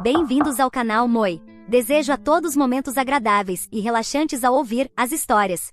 Bem-vindos ao canal Moi. Desejo a todos momentos agradáveis e relaxantes ao ouvir as histórias.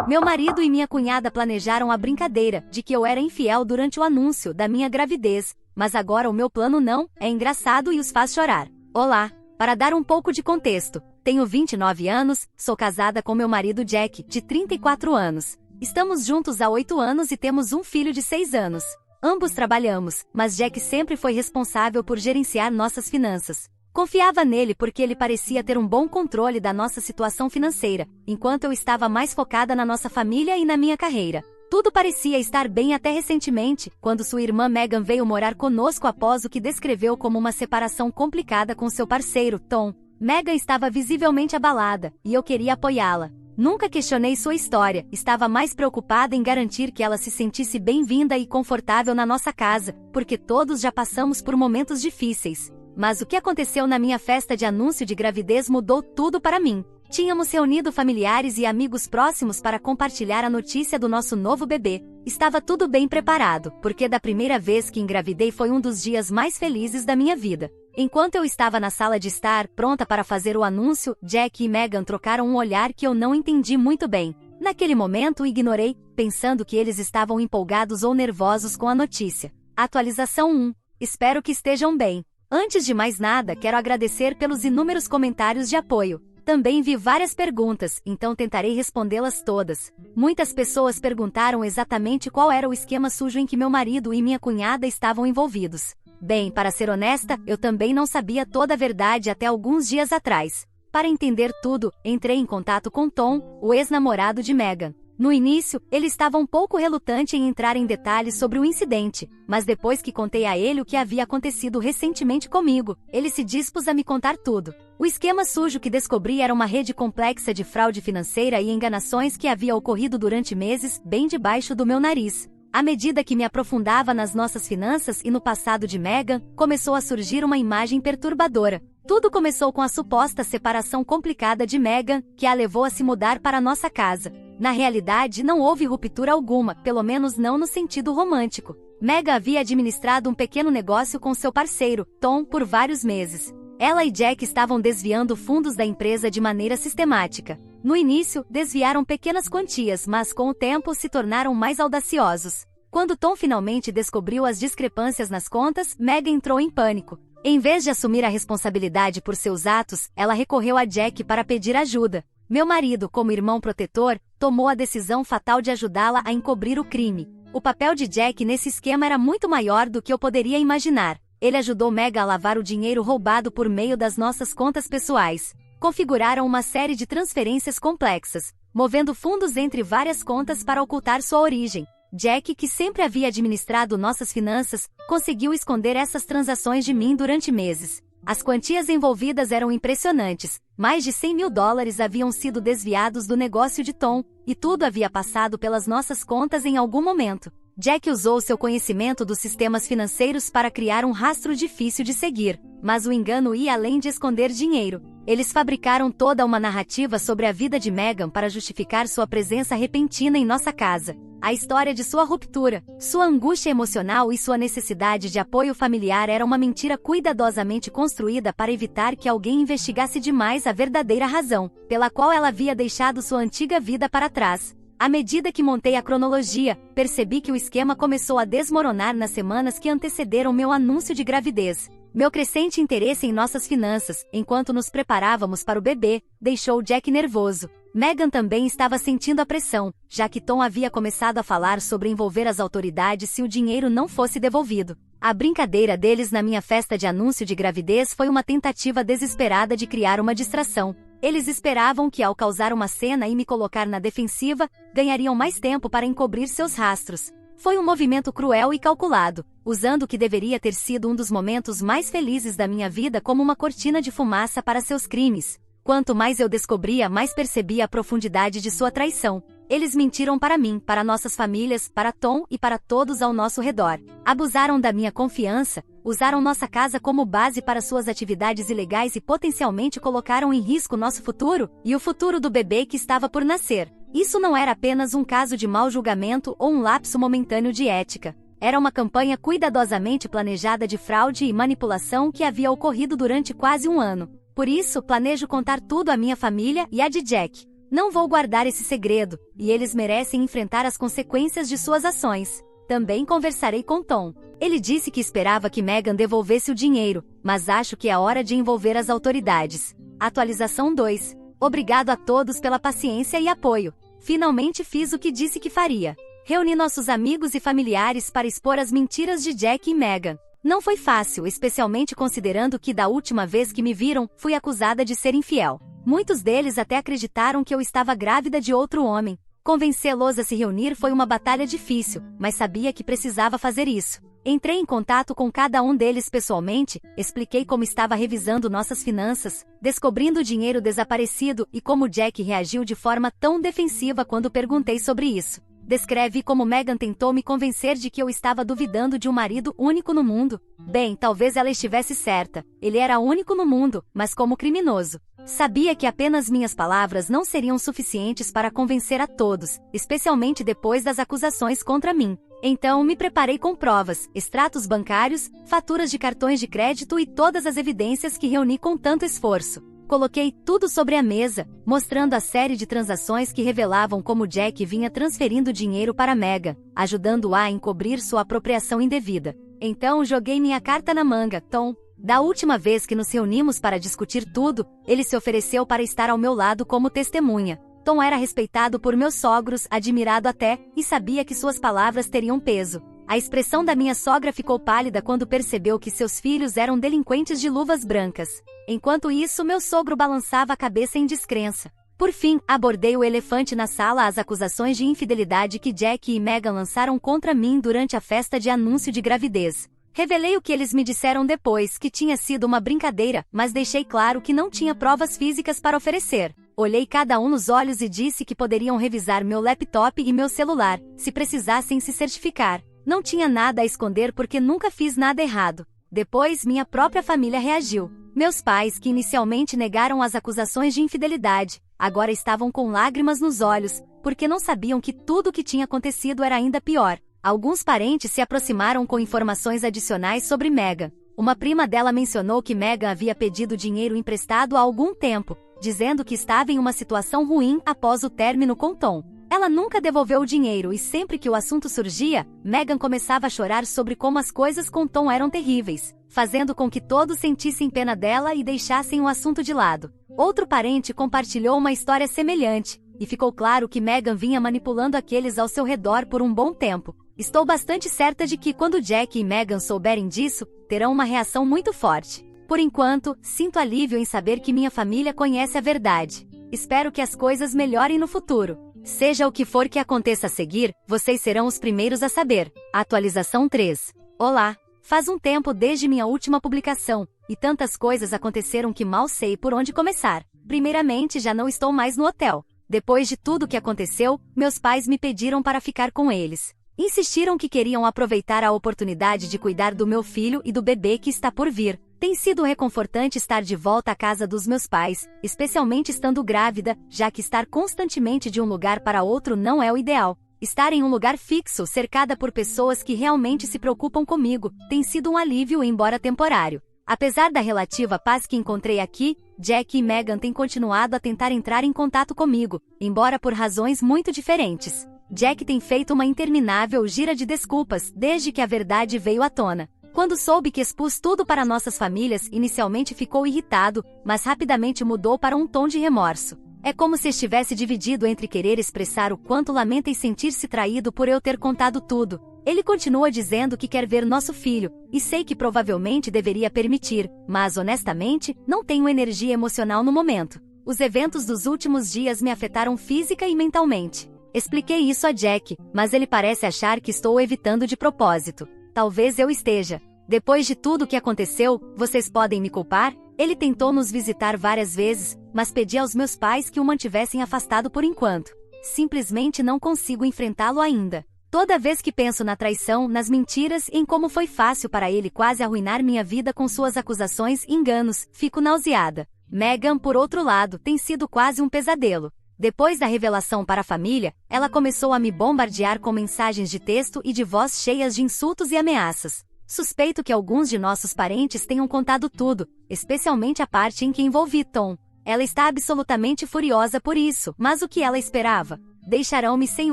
Meu marido e minha cunhada planejaram a brincadeira de que eu era infiel durante o anúncio da minha gravidez, mas agora o meu plano não é engraçado e os faz chorar. Olá! Para dar um pouco de contexto, tenho 29 anos, sou casada com meu marido Jack, de 34 anos. Estamos juntos há 8 anos e temos um filho de 6 anos. Ambos trabalhamos, mas Jack sempre foi responsável por gerenciar nossas finanças. Confiava nele porque ele parecia ter um bom controle da nossa situação financeira, enquanto eu estava mais focada na nossa família e na minha carreira. Tudo parecia estar bem até recentemente, quando sua irmã Megan veio morar conosco após o que descreveu como uma separação complicada com seu parceiro, Tom. Megan estava visivelmente abalada, e eu queria apoiá-la. Nunca questionei sua história, estava mais preocupada em garantir que ela se sentisse bem-vinda e confortável na nossa casa, porque todos já passamos por momentos difíceis. Mas o que aconteceu na minha festa de anúncio de gravidez mudou tudo para mim. Tínhamos reunido familiares e amigos próximos para compartilhar a notícia do nosso novo bebê. Estava tudo bem preparado, porque da primeira vez que engravidei foi um dos dias mais felizes da minha vida. Enquanto eu estava na sala de estar, pronta para fazer o anúncio, Jack e Megan trocaram um olhar que eu não entendi muito bem. Naquele momento ignorei, pensando que eles estavam empolgados ou nervosos com a notícia. Atualização 1. Espero que estejam bem. Antes de mais nada, quero agradecer pelos inúmeros comentários de apoio. Também vi várias perguntas, então tentarei respondê-las todas. Muitas pessoas perguntaram exatamente qual era o esquema sujo em que meu marido e minha cunhada estavam envolvidos. Bem, para ser honesta, eu também não sabia toda a verdade até alguns dias atrás. Para entender tudo, entrei em contato com Tom, o ex-namorado de Megan. No início, ele estava um pouco relutante em entrar em detalhes sobre o incidente, mas depois que contei a ele o que havia acontecido recentemente comigo, ele se dispôs a me contar tudo. O esquema sujo que descobri era uma rede complexa de fraude financeira e enganações que havia ocorrido durante meses, bem debaixo do meu nariz. À medida que me aprofundava nas nossas finanças e no passado de Megan, começou a surgir uma imagem perturbadora. Tudo começou com a suposta separação complicada de Megan, que a levou a se mudar para nossa casa. Na realidade, não houve ruptura alguma, pelo menos não no sentido romântico. Megan havia administrado um pequeno negócio com seu parceiro, Tom, por vários meses. Ela e Jack estavam desviando fundos da empresa de maneira sistemática. No início, desviaram pequenas quantias, mas com o tempo se tornaram mais audaciosos. Quando Tom finalmente descobriu as discrepâncias nas contas, Megan entrou em pânico. Em vez de assumir a responsabilidade por seus atos, ela recorreu a Jack para pedir ajuda. Meu marido, como irmão protetor, tomou a decisão fatal de ajudá-la a encobrir o crime. O papel de Jack nesse esquema era muito maior do que eu poderia imaginar. Ele ajudou Megan a lavar o dinheiro roubado por meio das nossas contas pessoais. Configuraram uma série de transferências complexas, movendo fundos entre várias contas para ocultar sua origem. Jack, que sempre havia administrado nossas finanças, conseguiu esconder essas transações de mim durante meses. As quantias envolvidas eram impressionantes. Mais de $100 mil haviam sido desviados do negócio de Tom, e tudo havia passado pelas nossas contas em algum momento. Jack usou seu conhecimento dos sistemas financeiros para criar um rastro difícil de seguir, mas o engano ia além de esconder dinheiro. Eles fabricaram toda uma narrativa sobre a vida de Megan para justificar sua presença repentina em nossa casa. A história de sua ruptura, sua angústia emocional e sua necessidade de apoio familiar era uma mentira cuidadosamente construída para evitar que alguém investigasse demais a verdadeira razão, pela qual ela havia deixado sua antiga vida para trás. À medida que montei a cronologia, percebi que o esquema começou a desmoronar nas semanas que antecederam meu anúncio de gravidez. Meu crescente interesse em nossas finanças, enquanto nos preparávamos para o bebê, deixou Jack nervoso. Megan também estava sentindo a pressão, já que Tom havia começado a falar sobre envolver as autoridades se o dinheiro não fosse devolvido. A brincadeira deles na minha festa de anúncio de gravidez foi uma tentativa desesperada de criar uma distração. Eles esperavam que, ao causar uma cena e me colocar na defensiva, ganhariam mais tempo para encobrir seus rastros. Foi um movimento cruel e calculado, usando o que deveria ter sido um dos momentos mais felizes da minha vida como uma cortina de fumaça para seus crimes. Quanto mais eu descobria, mais percebia a profundidade de sua traição. Eles mentiram para mim, para nossas famílias, para Tom e para todos ao nosso redor. Abusaram da minha confiança, usaram nossa casa como base para suas atividades ilegais e potencialmente colocaram em risco nosso futuro e o futuro do bebê que estava por nascer. Isso não era apenas um caso de mau julgamento ou um lapso momentâneo de ética. Era uma campanha cuidadosamente planejada de fraude e manipulação que havia ocorrido durante quase um ano. Por isso, planejo contar tudo à minha família e à de Jack. Não vou guardar esse segredo, e eles merecem enfrentar as consequências de suas ações. Também conversarei com Tom. Ele disse que esperava que Meghan devolvesse o dinheiro, mas acho que é hora de envolver as autoridades. Atualização 2. Obrigado a todos pela paciência e apoio. Finalmente fiz o que disse que faria. Reuni nossos amigos e familiares para expor as mentiras de Jack e Meghan. Não foi fácil, especialmente considerando que da última vez que me viram, fui acusada de ser infiel. Muitos deles até acreditaram que eu estava grávida de outro homem. Convencê-los a se reunir foi uma batalha difícil, mas sabia que precisava fazer isso. Entrei em contato com cada um deles pessoalmente, expliquei como estava revisando nossas finanças, descobrindo o dinheiro desaparecido e como Jack reagiu de forma tão defensiva quando perguntei sobre isso. Descreve como Meghan tentou me convencer de que eu estava duvidando de um marido único no mundo. Bem, talvez ela estivesse certa. Ele era único no mundo, mas como criminoso. Sabia que apenas minhas palavras não seriam suficientes para convencer a todos, especialmente depois das acusações contra mim. Então me preparei com provas, extratos bancários, faturas de cartões de crédito e todas as evidências que reuni com tanto esforço. Coloquei tudo sobre a mesa, mostrando a série de transações que revelavam como Jack vinha transferindo dinheiro para Meghan, ajudando-a a encobrir sua apropriação indevida. Então joguei minha carta na manga, Tom. Da última vez que nos reunimos para discutir tudo, ele se ofereceu para estar ao meu lado como testemunha. Tom era respeitado por meus sogros, admirado até, e sabia que suas palavras teriam peso. A expressão da minha sogra ficou pálida quando percebeu que seus filhos eram delinquentes de luvas brancas. Enquanto isso, meu sogro balançava a cabeça em descrença. Por fim, abordei o elefante na sala: as acusações de infidelidade que Jack e Meghan lançaram contra mim durante a festa de anúncio de gravidez. Revelei o que eles me disseram depois, que tinha sido uma brincadeira, mas deixei claro que não tinha provas físicas para oferecer. Olhei cada um nos olhos e disse que poderiam revisar meu laptop e meu celular, se precisassem se certificar. Não tinha nada a esconder porque nunca fiz nada errado. Depois, minha própria família reagiu. Meus pais, que inicialmente negaram as acusações de infidelidade, agora estavam com lágrimas nos olhos, porque não sabiam que tudo o que tinha acontecido era ainda pior. Alguns parentes se aproximaram com informações adicionais sobre Meghan. Uma prima dela mencionou que Meghan havia pedido dinheiro emprestado há algum tempo, dizendo que estava em uma situação ruim após o término com Tom. Ela nunca devolveu o dinheiro e sempre que o assunto surgia, Meghan começava a chorar sobre como as coisas com Tom eram terríveis, fazendo com que todos sentissem pena dela e deixassem o assunto de lado. Outro parente compartilhou uma história semelhante, e ficou claro que Meghan vinha manipulando aqueles ao seu redor por um bom tempo. Estou bastante certa de que quando Jack e Meghan souberem disso, terão uma reação muito forte. Por enquanto, sinto alívio em saber que minha família conhece a verdade. Espero que as coisas melhorem no futuro. Seja o que for que aconteça a seguir, vocês serão os primeiros a saber. Atualização 3. Olá! Faz um tempo desde minha última publicação, e tantas coisas aconteceram que mal sei por onde começar. Primeiramente, já não estou mais no hotel. Depois de tudo o que aconteceu, meus pais me pediram para ficar com eles. Insistiram que queriam aproveitar a oportunidade de cuidar do meu filho e do bebê que está por vir. Tem sido reconfortante estar de volta à casa dos meus pais, especialmente estando grávida, já que estar constantemente de um lugar para outro não é o ideal. Estar em um lugar fixo, cercada por pessoas que realmente se preocupam comigo, tem sido um alívio, embora temporário. Apesar da relativa paz que encontrei aqui, Jack e Meghan têm continuado a tentar entrar em contato comigo, embora por razões muito diferentes. Jack tem feito uma interminável gira de desculpas desde que a verdade veio à tona. Quando soube que expus tudo para nossas famílias, inicialmente ficou irritado, mas rapidamente mudou para um tom de remorso. É como se estivesse dividido entre querer expressar o quanto lamenta e sentir-se traído por eu ter contado tudo. Ele continua dizendo que quer ver nosso filho, e sei que provavelmente deveria permitir, mas honestamente, não tenho energia emocional no momento. Os eventos dos últimos dias me afetaram física e mentalmente. Expliquei isso a Jack, mas ele parece achar que estou evitando de propósito. Talvez eu esteja. Depois de tudo o que aconteceu, vocês podem me culpar? Ele tentou nos visitar várias vezes, mas pedi aos meus pais que o mantivessem afastado por enquanto. Simplesmente não consigo enfrentá-lo ainda. Toda vez que penso na traição, nas mentiras e em como foi fácil para ele quase arruinar minha vida com suas acusações e enganos, fico nauseada. Meghan, por outro lado, tem sido quase um pesadelo. Depois da revelação para a família, ela começou a me bombardear com mensagens de texto e de voz cheias de insultos e ameaças. Suspeito que alguns de nossos parentes tenham contado tudo, especialmente a parte em que envolvi Tom. Ela está absolutamente furiosa por isso, mas o que ela esperava? Deixarão-me sem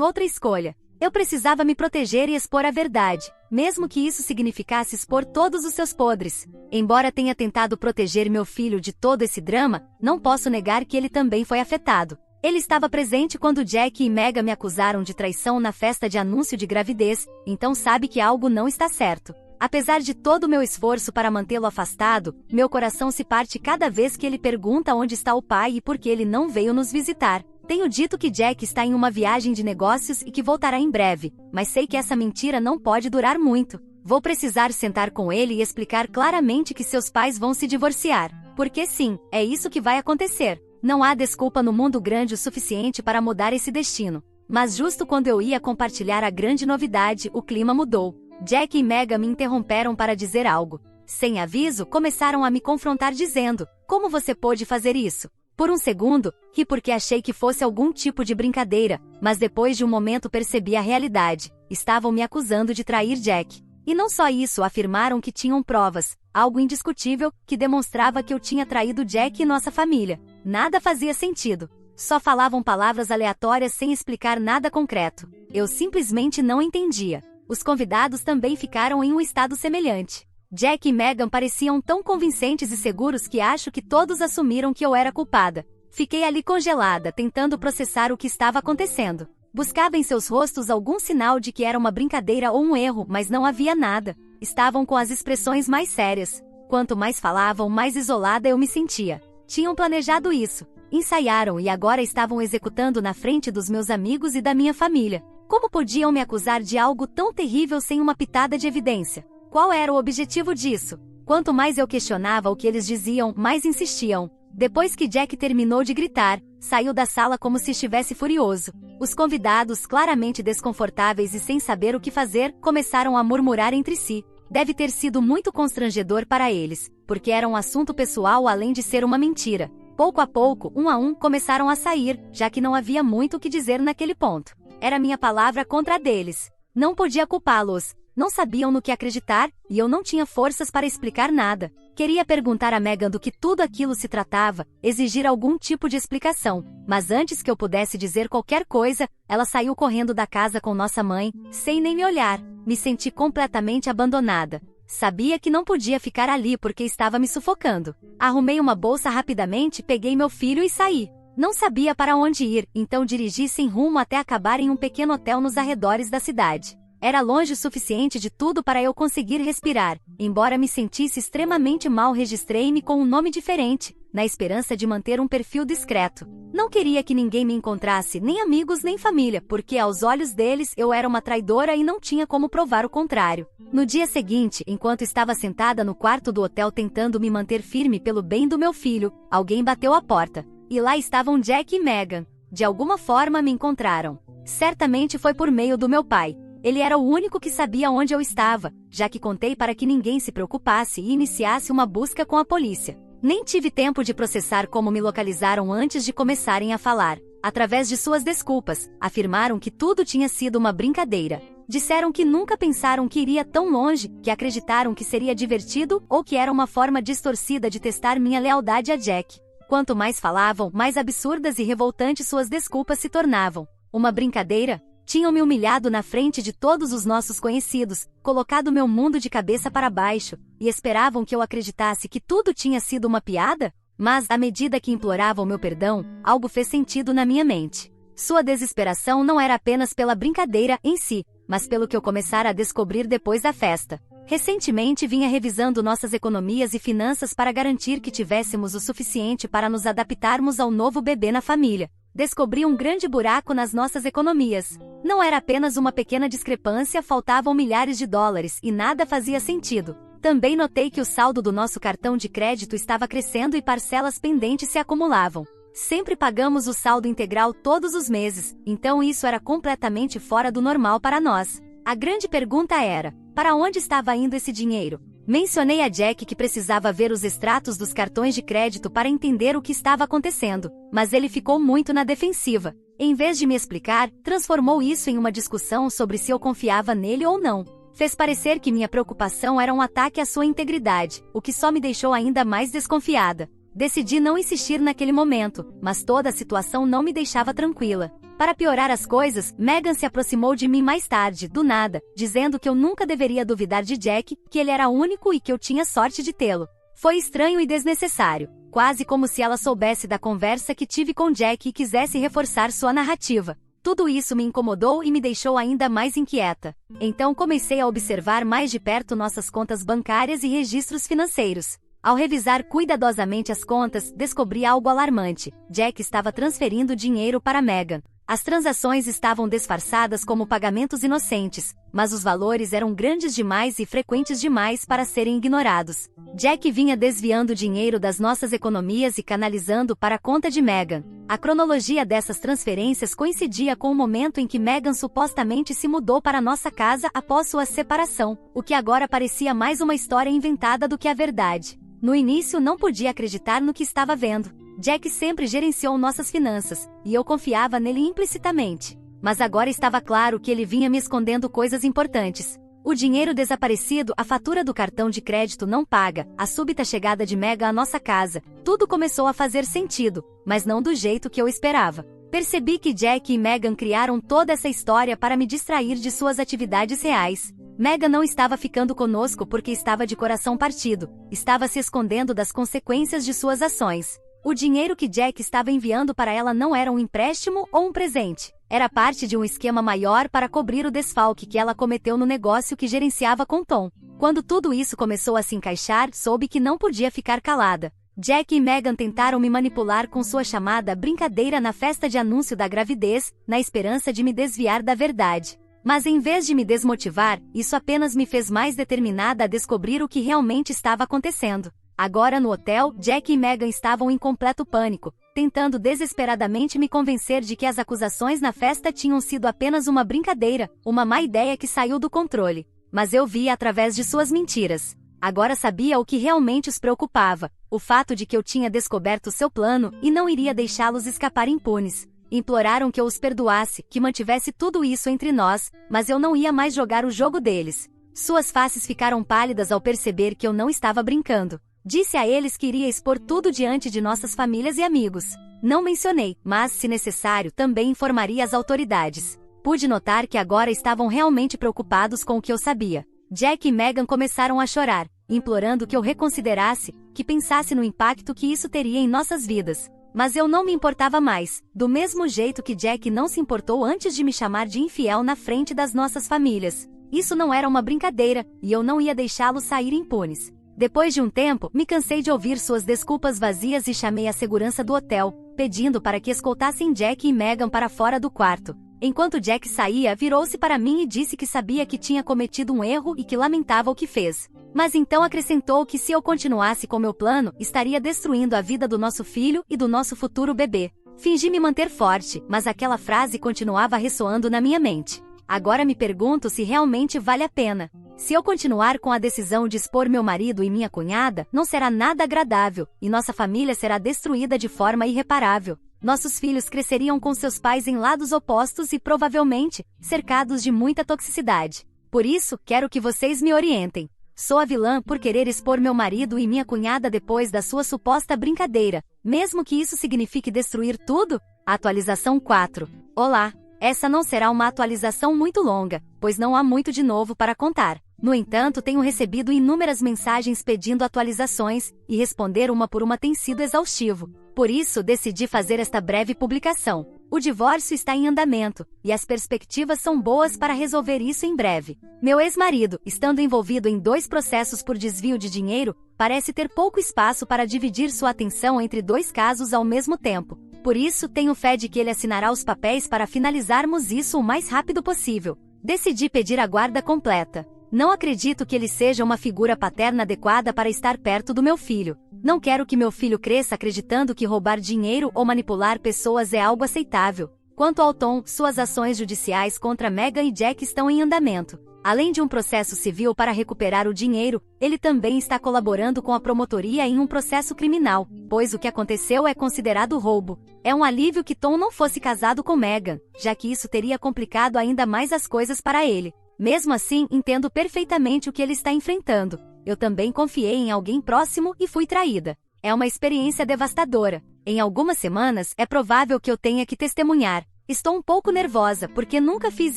outra escolha. Eu precisava me proteger e expor a verdade, mesmo que isso significasse expor todos os seus podres. Embora tenha tentado proteger meu filho de todo esse drama, não posso negar que ele também foi afetado. Ele estava presente quando Jack e Megan me acusaram de traição na festa de anúncio de gravidez, então sabe que algo não está certo. Apesar de todo o meu esforço para mantê-lo afastado, meu coração se parte cada vez que ele pergunta onde está o pai e por que ele não veio nos visitar. Tenho dito que Jack está em uma viagem de negócios e que voltará em breve, mas sei que essa mentira não pode durar muito. Vou precisar sentar com ele e explicar claramente que seus pais vão se divorciar. Porque sim, é isso que vai acontecer. Não há desculpa no mundo grande o suficiente para mudar esse destino. Mas justo quando eu ia compartilhar a grande novidade, o clima mudou. Jack e Megan me interromperam para dizer algo. Sem aviso, começaram a me confrontar dizendo: "Como você pôde fazer isso?" Por um segundo, ri porque achei que fosse algum tipo de brincadeira, mas depois de um momento percebi a realidade. Estavam me acusando de trair Jack. E não só isso, afirmaram que tinham provas, algo indiscutível, que demonstrava que eu tinha traído Jack e nossa família. Nada fazia sentido. Só falavam palavras aleatórias sem explicar nada concreto. Eu simplesmente não entendia. Os convidados também ficaram em um estado semelhante. Jack e Megan pareciam tão convincentes e seguros que acho que todos assumiram que eu era culpada. Fiquei ali congelada, tentando processar o que estava acontecendo. Buscava em seus rostos algum sinal de que era uma brincadeira ou um erro, mas não havia nada. Estavam com as expressões mais sérias. Quanto mais falavam, mais isolada eu me sentia. Tinham planejado isso, ensaiaram e agora estavam executando na frente dos meus amigos e da minha família. Como podiam me acusar de algo tão terrível sem uma pitada de evidência? Qual era o objetivo disso? Quanto mais eu questionava o que eles diziam, mais insistiam. Depois que Jack terminou de gritar, saiu da sala como se estivesse furioso. Os convidados, claramente desconfortáveis e sem saber o que fazer, começaram a murmurar entre si. Deve ter sido muito constrangedor para eles, porque era um assunto pessoal além de ser uma mentira. Pouco a pouco, um a um, começaram a sair, já que não havia muito o que dizer naquele ponto. Era minha palavra contra a deles. Não podia culpá-los. Não sabiam no que acreditar, e eu não tinha forças para explicar nada. Queria perguntar a Megan do que tudo aquilo se tratava, exigir algum tipo de explicação, mas antes que eu pudesse dizer qualquer coisa, ela saiu correndo da casa com nossa mãe, sem nem me olhar. Me senti completamente abandonada. Sabia que não podia ficar ali porque estava me sufocando. Arrumei uma bolsa rapidamente, peguei meu filho e saí. Não sabia para onde ir, então dirigi sem rumo até acabar em um pequeno hotel nos arredores da cidade. Era longe o suficiente de tudo para eu conseguir respirar. Embora me sentisse extremamente mal, registrei-me com um nome diferente, na esperança de manter um perfil discreto. Não queria que ninguém me encontrasse, nem amigos nem família, porque aos olhos deles eu era uma traidora e não tinha como provar o contrário. No dia seguinte, enquanto estava sentada no quarto do hotel tentando me manter firme pelo bem do meu filho, alguém bateu à porta. E lá estavam Jack e Megan. De alguma forma me encontraram. Certamente foi por meio do meu pai. Ele era o único que sabia onde eu estava, já que contei para que ninguém se preocupasse e iniciasse uma busca com a polícia. Nem tive tempo de processar como me localizaram antes de começarem a falar. Através de suas desculpas, afirmaram que tudo tinha sido uma brincadeira. Disseram que nunca pensaram que iria tão longe, que acreditaram que seria divertido ou que era uma forma distorcida de testar minha lealdade a Jack. Quanto mais falavam, mais absurdas e revoltantes suas desculpas se tornavam. Uma brincadeira? Tinham me humilhado na frente de todos os nossos conhecidos, colocado meu mundo de cabeça para baixo, e esperavam que eu acreditasse que tudo tinha sido uma piada? Mas, à medida que imploravam meu perdão, algo fez sentido na minha mente. Sua desesperação não era apenas pela brincadeira em si, mas pelo que eu começara a descobrir depois da festa. Recentemente vinha revisando nossas economias e finanças para garantir que tivéssemos o suficiente para nos adaptarmos ao novo bebê na família. Descobri um grande buraco nas nossas economias. Não era apenas uma pequena discrepância, faltavam milhares de dólares e nada fazia sentido. Também notei que o saldo do nosso cartão de crédito estava crescendo e parcelas pendentes se acumulavam. Sempre pagamos o saldo integral todos os meses, então isso era completamente fora do normal para nós. A grande pergunta era: para onde estava indo esse dinheiro? Mencionei a Jack que precisava ver os extratos dos cartões de crédito para entender o que estava acontecendo, mas ele ficou muito na defensiva. Em vez de me explicar, transformou isso em uma discussão sobre se eu confiava nele ou não. Fez parecer que minha preocupação era um ataque à sua integridade, o que só me deixou ainda mais desconfiada. Decidi não insistir naquele momento, mas toda a situação não me deixava tranquila. Para piorar as coisas, Megan se aproximou de mim mais tarde, do nada, dizendo que eu nunca deveria duvidar de Jack, que ele era único e que eu tinha sorte de tê-lo. Foi estranho e desnecessário, quase como se ela soubesse da conversa que tive com Jack e quisesse reforçar sua narrativa. Tudo isso me incomodou e me deixou ainda mais inquieta. Então comecei a observar mais de perto nossas contas bancárias e registros financeiros. Ao revisar cuidadosamente as contas, descobri algo alarmante. Jack estava transferindo dinheiro para Megan. As transações estavam disfarçadas como pagamentos inocentes, mas os valores eram grandes demais e frequentes demais para serem ignorados. Jack vinha desviando dinheiro das nossas economias e canalizando para a conta de Megan. A cronologia dessas transferências coincidia com o momento em que Megan supostamente se mudou para nossa casa após sua separação, o que agora parecia mais uma história inventada do que a verdade. No início não podia acreditar no que estava vendo. Jack sempre gerenciou nossas finanças, e eu confiava nele implicitamente. Mas agora estava claro que ele vinha me escondendo coisas importantes. O dinheiro desaparecido, a fatura do cartão de crédito não paga, a súbita chegada de Megan à nossa casa, tudo começou a fazer sentido, mas não do jeito que eu esperava. Percebi que Jack e Megan criaram toda essa história para me distrair de suas atividades reais. Megan não estava ficando conosco porque estava de coração partido, estava se escondendo das consequências de suas ações. O dinheiro que Jack estava enviando para ela não era um empréstimo ou um presente. Era parte de um esquema maior para cobrir o desfalque que ela cometeu no negócio que gerenciava com Tom. Quando tudo isso começou a se encaixar, soube que não podia ficar calada. Jack e Megan tentaram me manipular com sua chamada brincadeira na festa de anúncio da gravidez, na esperança de me desviar da verdade. Mas em vez de me desmotivar, isso apenas me fez mais determinada a descobrir o que realmente estava acontecendo. Agora no hotel, Jack e Megan estavam em completo pânico, tentando desesperadamente me convencer de que as acusações na festa tinham sido apenas uma brincadeira, uma má ideia que saiu do controle. Mas eu via através de suas mentiras. Agora sabia o que realmente os preocupava, o fato de que eu tinha descoberto seu plano e não iria deixá-los escapar impunes. Imploraram que eu os perdoasse, que mantivesse tudo isso entre nós, mas eu não ia mais jogar o jogo deles. Suas faces ficaram pálidas ao perceber que eu não estava brincando. Disse a eles que iria expor tudo diante de nossas famílias e amigos. Não mencionei, mas, se necessário, também informaria as autoridades. Pude notar que agora estavam realmente preocupados com o que eu sabia. Jack e Megan começaram a chorar, implorando que eu reconsiderasse, que pensasse no impacto que isso teria em nossas vidas. Mas eu não me importava mais, do mesmo jeito que Jack não se importou antes de me chamar de infiel na frente das nossas famílias. Isso não era uma brincadeira, e eu não ia deixá-los sair impunes. Depois de um tempo, me cansei de ouvir suas desculpas vazias e chamei a segurança do hotel, pedindo para que escoltassem Jack e Megan para fora do quarto. Enquanto Jack saía, virou-se para mim e disse que sabia que tinha cometido um erro e que lamentava o que fez. Mas então acrescentou que se eu continuasse com meu plano, estaria destruindo a vida do nosso filho e do nosso futuro bebê. Fingi me manter forte, mas aquela frase continuava ressoando na minha mente. Agora me pergunto se realmente vale a pena. Se eu continuar com a decisão de expor meu marido e minha cunhada, não será nada agradável, e nossa família será destruída de forma irreparável. Nossos filhos cresceriam com seus pais em lados opostos e, provavelmente, cercados de muita toxicidade. Por isso, quero que vocês me orientem. Sou a vilã por querer expor meu marido e minha cunhada depois da sua suposta brincadeira, mesmo que isso signifique destruir tudo? Atualização 4. Olá! Essa não será uma atualização muito longa, pois não há muito de novo para contar. No entanto, tenho recebido inúmeras mensagens pedindo atualizações, e responder uma por uma tem sido exaustivo. Por isso, decidi fazer esta breve publicação. O divórcio está em andamento, e as perspectivas são boas para resolver isso em breve. Meu ex-marido, estando envolvido em 2 processos por desvio de dinheiro, parece ter pouco espaço para dividir sua atenção entre 2 casos ao mesmo tempo. Por isso, tenho fé de que ele assinará os papéis para finalizarmos isso o mais rápido possível. Decidi pedir a guarda completa. Não acredito que ele seja uma figura paterna adequada para estar perto do meu filho. Não quero que meu filho cresça acreditando que roubar dinheiro ou manipular pessoas é algo aceitável. Quanto ao Tom, suas ações judiciais contra Megan e Jack estão em andamento. Além de um processo civil para recuperar o dinheiro, ele também está colaborando com a promotoria em um processo criminal, pois o que aconteceu é considerado roubo. É um alívio que Tom não fosse casado com Megan, já que isso teria complicado ainda mais as coisas para ele. Mesmo assim, entendo perfeitamente o que ele está enfrentando. Eu também confiei em alguém próximo e fui traída. É uma experiência devastadora. Em algumas semanas, é provável que eu tenha que testemunhar. Estou um pouco nervosa, porque nunca fiz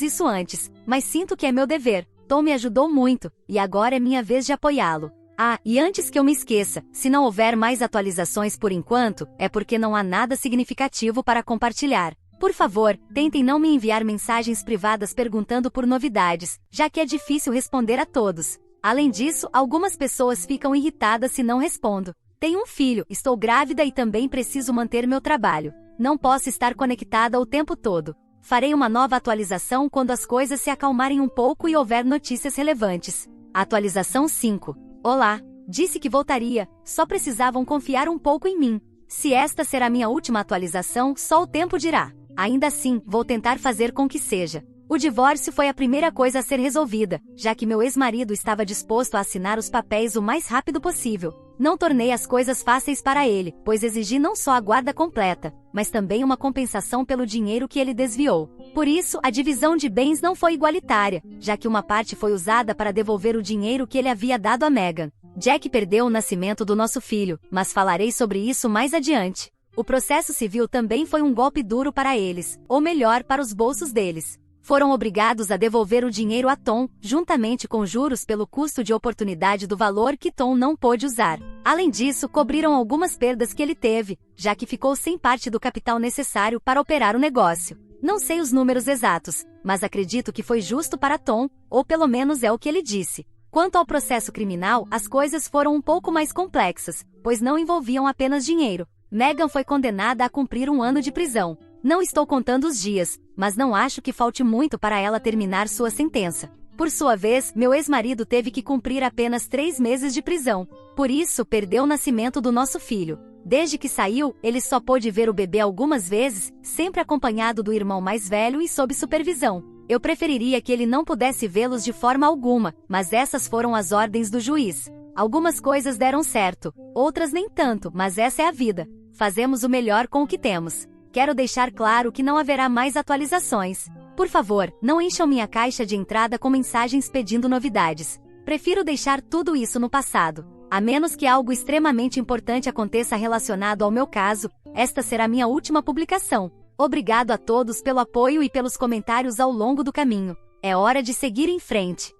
isso antes, mas sinto que é meu dever. Tom me ajudou muito, e agora é minha vez de apoiá-lo. Ah, e antes que eu me esqueça, se não houver mais atualizações por enquanto, é porque não há nada significativo para compartilhar. Por favor, tentem não me enviar mensagens privadas perguntando por novidades, já que é difícil responder a todos. Além disso, algumas pessoas ficam irritadas se não respondo. Tenho um filho, estou grávida e também preciso manter meu trabalho. Não posso estar conectada o tempo todo. Farei uma nova atualização quando as coisas se acalmarem um pouco e houver notícias relevantes. Atualização 5. Olá. Disse que voltaria, só precisavam confiar um pouco em mim. Se esta será minha última atualização, só o tempo dirá. Ainda assim, vou tentar fazer com que seja. O divórcio foi a primeira coisa a ser resolvida, já que meu ex-marido estava disposto a assinar os papéis o mais rápido possível. Não tornei as coisas fáceis para ele, pois exigi não só a guarda completa, mas também uma compensação pelo dinheiro que ele desviou. Por isso, a divisão de bens não foi igualitária, já que uma parte foi usada para devolver o dinheiro que ele havia dado a Megan. Jack perdeu o nascimento do nosso filho, mas falarei sobre isso mais adiante. O processo civil também foi um golpe duro para eles, ou melhor, para os bolsos deles. Foram obrigados a devolver o dinheiro a Tom, juntamente com juros pelo custo de oportunidade do valor que Tom não pôde usar. Além disso, cobriram algumas perdas que ele teve, já que ficou sem parte do capital necessário para operar o negócio. Não sei os números exatos, mas acredito que foi justo para Tom, ou pelo menos é o que ele disse. Quanto ao processo criminal, as coisas foram um pouco mais complexas, pois não envolviam apenas dinheiro. Megan foi condenada a cumprir 1 ano de prisão. Não estou contando os dias, mas não acho que falte muito para ela terminar sua sentença. Por sua vez, meu ex-marido teve que cumprir apenas 3 meses de prisão. Por isso, perdeu o nascimento do nosso filho. Desde que saiu, ele só pôde ver o bebê algumas vezes, sempre acompanhado do irmão mais velho e sob supervisão. Eu preferiria que ele não pudesse vê-los de forma alguma, mas essas foram as ordens do juiz. Algumas coisas deram certo, outras nem tanto, mas essa é a vida. Fazemos o melhor com o que temos. Quero deixar claro que não haverá mais atualizações. Por favor, não encham minha caixa de entrada com mensagens pedindo novidades. Prefiro deixar tudo isso no passado. A menos que algo extremamente importante aconteça relacionado ao meu caso, esta será minha última publicação. Obrigado a todos pelo apoio e pelos comentários ao longo do caminho. É hora de seguir em frente.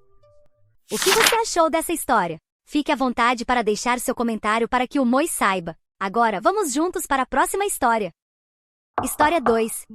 O que você achou dessa história? Fique à vontade para deixar seu comentário para que o Moi saiba. Agora, vamos juntos para a próxima história. História 2.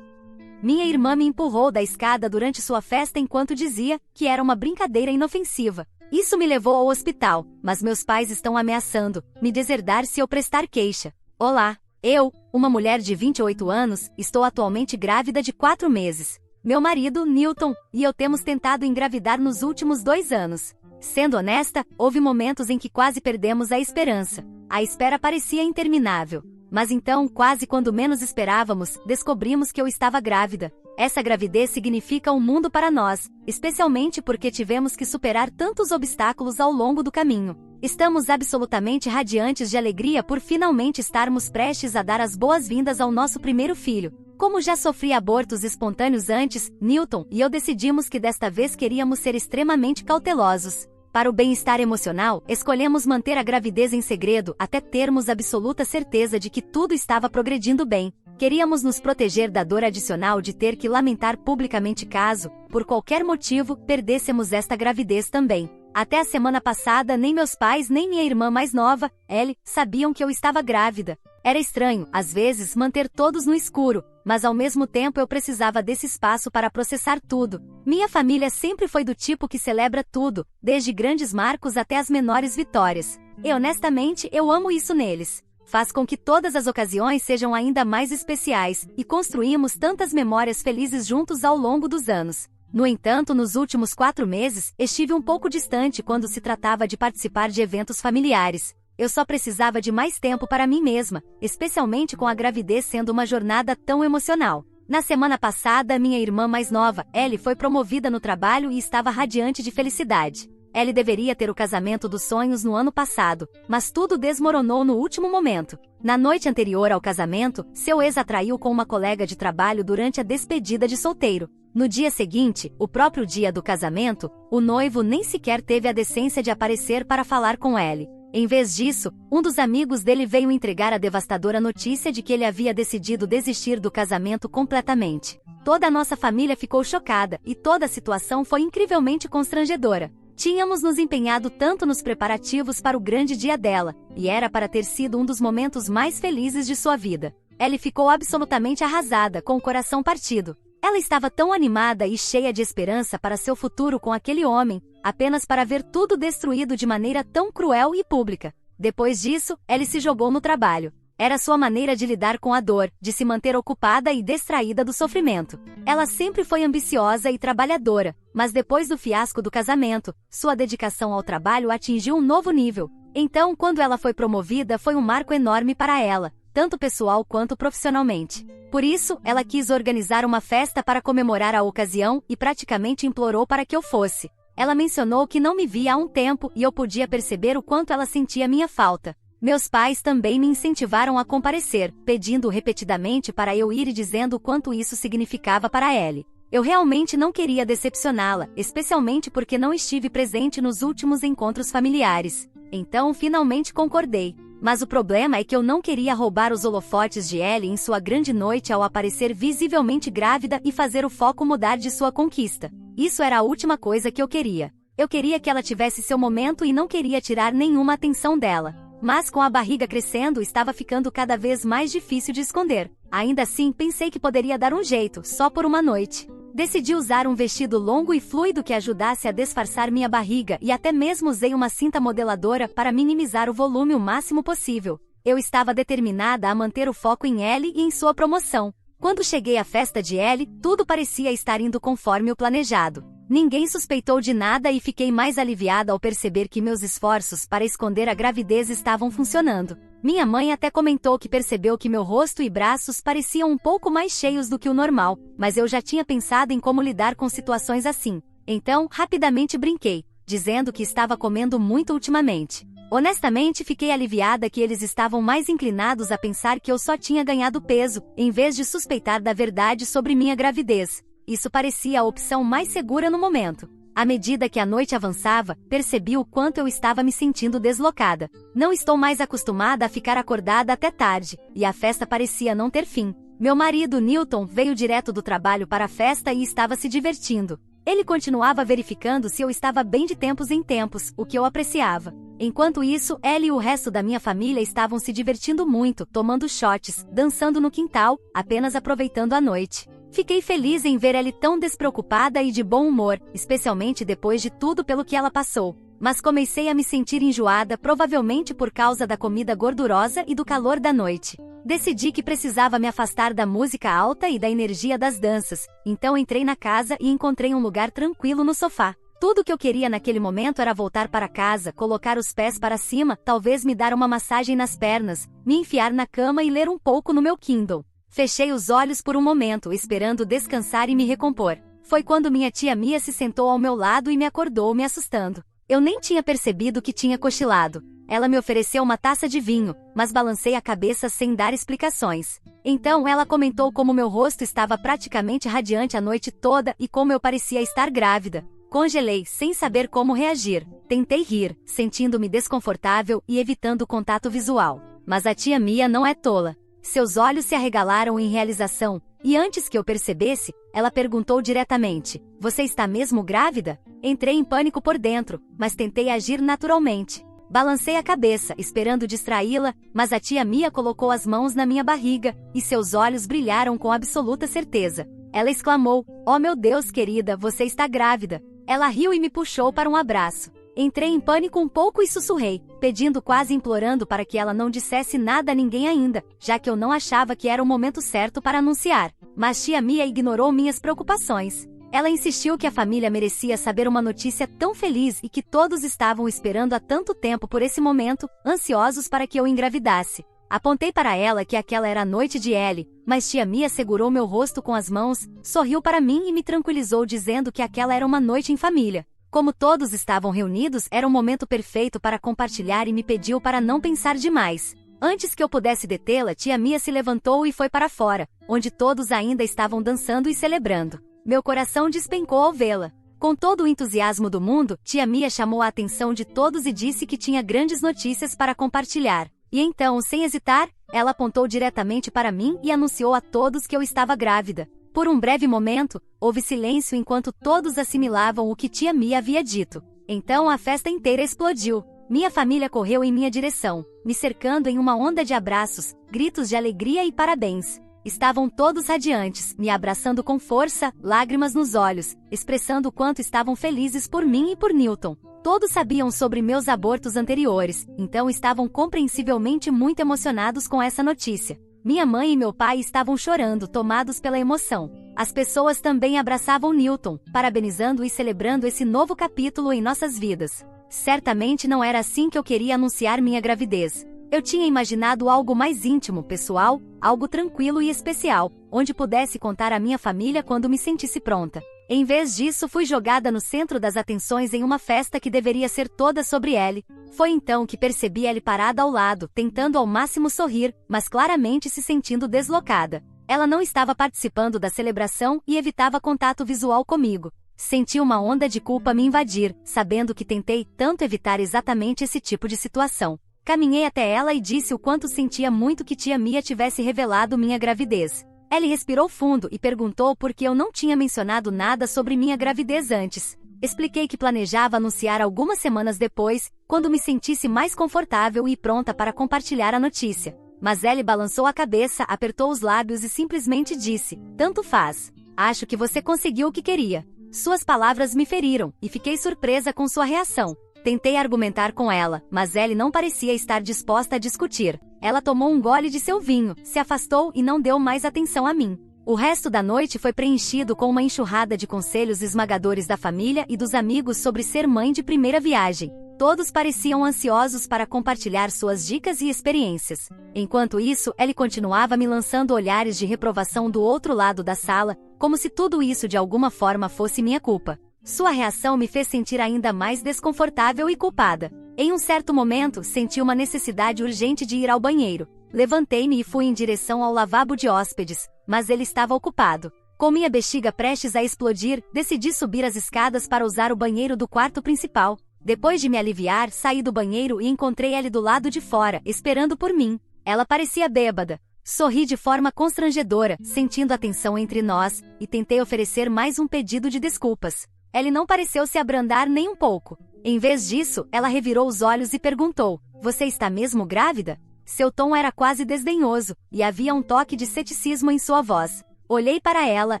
Minha irmã me empurrou da escada durante sua festa enquanto dizia que era uma brincadeira inofensiva. Isso me levou ao hospital, mas meus pais estão ameaçando me deserdar se eu prestar queixa. Olá, eu, uma mulher de 28 anos, estou atualmente grávida de 4 meses. Meu marido, Newton, e eu temos tentado engravidar nos últimos 2 anos. Sendo honesta, houve momentos em que quase perdemos a esperança. A espera parecia interminável. Mas então, quase quando menos esperávamos, descobrimos que eu estava grávida. Essa gravidez significa um mundo para nós, especialmente porque tivemos que superar tantos obstáculos ao longo do caminho. Estamos absolutamente radiantes de alegria por finalmente estarmos prestes a dar as boas-vindas ao nosso primeiro filho. Como já sofri abortos espontâneos antes, Newton e eu decidimos que desta vez queríamos ser extremamente cautelosos. Para o bem-estar emocional, escolhemos manter a gravidez em segredo até termos absoluta certeza de que tudo estava progredindo bem. Queríamos nos proteger da dor adicional de ter que lamentar publicamente caso, por qualquer motivo, perdêssemos esta gravidez também. Até a semana passada, nem meus pais nem minha irmã mais nova, Ellie, sabiam que eu estava grávida. Era estranho, às vezes, manter todos no escuro, mas ao mesmo tempo eu precisava desse espaço para processar tudo. Minha família sempre foi do tipo que celebra tudo, desde grandes marcos até as menores vitórias. E honestamente, eu amo isso neles. Faz com que todas as ocasiões sejam ainda mais especiais, e construímos tantas memórias felizes juntos ao longo dos anos. No entanto, nos últimos 4 meses, estive um pouco distante quando se tratava de participar de eventos familiares. Eu só precisava de mais tempo para mim mesma, especialmente com a gravidez sendo uma jornada tão emocional. Na semana passada, minha irmã mais nova, Ellie, foi promovida no trabalho e estava radiante de felicidade. Ellie deveria ter o casamento dos sonhos no ano passado, mas tudo desmoronou no último momento. Na noite anterior ao casamento, seu ex a traiu com uma colega de trabalho durante a despedida de solteiro. No dia seguinte, o próprio dia do casamento, o noivo nem sequer teve a decência de aparecer para falar com Ellie. Em vez disso, um dos amigos dele veio entregar a devastadora notícia de que ele havia decidido desistir do casamento completamente. Toda a nossa família ficou chocada e toda a situação foi incrivelmente constrangedora. Tínhamos nos empenhado tanto nos preparativos para o grande dia dela, e era para ter sido um dos momentos mais felizes de sua vida. Ellie ficou absolutamente arrasada, com o coração partido. Ela estava tão animada e cheia de esperança para seu futuro com aquele homem, apenas para ver tudo destruído de maneira tão cruel e pública. Depois disso, Ellie se jogou no trabalho. Era sua maneira de lidar com a dor, de se manter ocupada e distraída do sofrimento. Ela sempre foi ambiciosa e trabalhadora, mas depois do fiasco do casamento, sua dedicação ao trabalho atingiu um novo nível. Então, quando ela foi promovida, foi um marco enorme para ela, tanto pessoal quanto profissionalmente. Por isso, ela quis organizar uma festa para comemorar a ocasião e praticamente implorou para que eu fosse. Ela mencionou que não me via há um tempo e eu podia perceber o quanto ela sentia minha falta. Meus pais também me incentivaram a comparecer, pedindo repetidamente para eu ir e dizendo o quanto isso significava para Ellie. Eu realmente não queria decepcioná-la, especialmente porque não estive presente nos últimos encontros familiares. Então, finalmente concordei. Mas o problema é que eu não queria roubar os holofotes de Ellie em sua grande noite ao aparecer visivelmente grávida e fazer o foco mudar de sua conquista. Isso era a última coisa que eu queria. Eu queria que ela tivesse seu momento e não queria tirar nenhuma atenção dela. Mas com a barriga crescendo, estava ficando cada vez mais difícil de esconder. Ainda assim, pensei que poderia dar um jeito, só por uma noite. Decidi usar um vestido longo e fluido que ajudasse a disfarçar minha barriga e até mesmo usei uma cinta modeladora para minimizar o volume o máximo possível. Eu estava determinada a manter o foco em Ellie e em sua promoção. Quando cheguei à festa de Ellie, tudo parecia estar indo conforme o planejado. Ninguém suspeitou de nada e fiquei mais aliviada ao perceber que meus esforços para esconder a gravidez estavam funcionando. Minha mãe até comentou que percebeu que meu rosto e braços pareciam um pouco mais cheios do que o normal, mas eu já tinha pensado em como lidar com situações assim. Então, rapidamente brinquei, dizendo que estava comendo muito ultimamente. Honestamente, fiquei aliviada que eles estavam mais inclinados a pensar que eu só tinha ganhado peso, em vez de suspeitar da verdade sobre minha gravidez. Isso parecia a opção mais segura no momento. À medida que a noite avançava, percebi o quanto eu estava me sentindo deslocada. Não estou mais acostumada a ficar acordada até tarde, e a festa parecia não ter fim. Meu marido, Newton, veio direto do trabalho para a festa e estava se divertindo. Ele continuava verificando se eu estava bem de tempos em tempos, o que eu apreciava. Enquanto isso, Ellie e o resto da minha família estavam se divertindo muito, tomando shots, dançando no quintal, apenas aproveitando a noite. Fiquei feliz em ver Ellie tão despreocupada e de bom humor, especialmente depois de tudo pelo que ela passou. Mas comecei a me sentir enjoada, provavelmente por causa da comida gordurosa e do calor da noite. Decidi que precisava me afastar da música alta e da energia das danças, então entrei na casa e encontrei um lugar tranquilo no sofá. Tudo o que eu queria naquele momento era voltar para casa, colocar os pés para cima, talvez me dar uma massagem nas pernas, me enfiar na cama e ler um pouco no meu Kindle. Fechei os olhos por um momento, esperando descansar e me recompor. Foi quando minha tia Mia se sentou ao meu lado e me acordou, me assustando. Eu nem tinha percebido que tinha cochilado. Ela me ofereceu uma taça de vinho, mas balancei a cabeça sem dar explicações. Então ela comentou como meu rosto estava praticamente radiante a noite toda e como eu parecia estar grávida. Congelei, sem saber como reagir. Tentei rir, sentindo-me desconfortável e evitando o contato visual. Mas a tia Mia não é tola. Seus olhos se arregalaram em realização, e antes que eu percebesse, ela perguntou diretamente: "Você está mesmo grávida?" Entrei em pânico por dentro, mas tentei agir naturalmente. Balancei a cabeça, esperando distraí-la, mas a tia Mia colocou as mãos na minha barriga, e seus olhos brilharam com absoluta certeza. Ela exclamou: "Oh meu Deus, querida, você está grávida!" Ela riu e me puxou para um abraço. Entrei em pânico um pouco e sussurrei, pedindo, quase implorando para que ela não dissesse nada a ninguém ainda, já que eu não achava que era o momento certo para anunciar. Mas tia Mia ignorou minhas preocupações. Ela insistiu que a família merecia saber uma notícia tão feliz e que todos estavam esperando há tanto tempo por esse momento, ansiosos para que eu engravidasse. Apontei para ela que aquela era a noite de Ellie, mas tia Mia segurou meu rosto com as mãos, sorriu para mim e me tranquilizou dizendo que aquela era uma noite em família. Como todos estavam reunidos, era o momento perfeito para compartilhar e me pediu para não pensar demais. Antes que eu pudesse detê-la, tia Mia se levantou e foi para fora, onde todos ainda estavam dançando e celebrando. Meu coração despencou ao vê-la. Com todo o entusiasmo do mundo, tia Mia chamou a atenção de todos e disse que tinha grandes notícias para compartilhar. E então, sem hesitar, ela apontou diretamente para mim e anunciou a todos que eu estava grávida. Por um breve momento, houve silêncio enquanto todos assimilavam o que tia Mia havia dito. Então a festa inteira explodiu. Minha família correu em minha direção, me cercando em uma onda de abraços, gritos de alegria e parabéns. Estavam todos radiantes, me abraçando com força, lágrimas nos olhos, expressando o quanto estavam felizes por mim e por Newton. Todos sabiam sobre meus abortos anteriores, então estavam compreensivelmente muito emocionados com essa notícia. Minha mãe e meu pai estavam chorando, tomados pela emoção. As pessoas também abraçavam Newton, parabenizando e celebrando esse novo capítulo em nossas vidas. Certamente não era assim que eu queria anunciar minha gravidez. Eu tinha imaginado algo mais íntimo, pessoal, algo tranquilo e especial, onde pudesse contar à minha família quando me sentisse pronta. Em vez disso, fui jogada no centro das atenções em uma festa que deveria ser toda sobre Ellie. Foi então que percebi Ellie parada ao lado, tentando ao máximo sorrir, mas claramente se sentindo deslocada. Ela não estava participando da celebração e evitava contato visual comigo. Senti uma onda de culpa me invadir, sabendo que tentei tanto evitar exatamente esse tipo de situação. Caminhei até ela e disse o quanto sentia muito que tia Mia tivesse revelado minha gravidez. Ellie respirou fundo e perguntou por que eu não tinha mencionado nada sobre minha gravidez antes. Expliquei que planejava anunciar algumas semanas depois, quando me sentisse mais confortável e pronta para compartilhar a notícia. Mas Ellie balançou a cabeça, apertou os lábios e simplesmente disse: "Tanto faz. Acho que você conseguiu o que queria." Suas palavras me feriram, e fiquei surpresa com sua reação. Tentei argumentar com ela, mas Ellie não parecia estar disposta a discutir. Ela tomou um gole de seu vinho, se afastou e não deu mais atenção a mim. O resto da noite foi preenchido com uma enxurrada de conselhos esmagadores da família e dos amigos sobre ser mãe de primeira viagem. Todos pareciam ansiosos para compartilhar suas dicas e experiências. Enquanto isso, Ellie continuava me lançando olhares de reprovação do outro lado da sala, como se tudo isso de alguma forma fosse minha culpa. Sua reação me fez sentir ainda mais desconfortável e culpada. Em um certo momento, senti uma necessidade urgente de ir ao banheiro. Levantei-me e fui em direção ao lavabo de hóspedes, mas ele estava ocupado. Com minha bexiga prestes a explodir, decidi subir as escadas para usar o banheiro do quarto principal. Depois de me aliviar, saí do banheiro e encontrei Ellie do lado de fora, esperando por mim. Ela parecia bêbada. Sorri de forma constrangedora, sentindo a tensão entre nós, e tentei oferecer mais um pedido de desculpas. Ellie não pareceu se abrandar nem um pouco. Em vez disso, ela revirou os olhos e perguntou: "Você está mesmo grávida?" Seu tom era quase desdenhoso, e havia um toque de ceticismo em sua voz. Olhei para ela,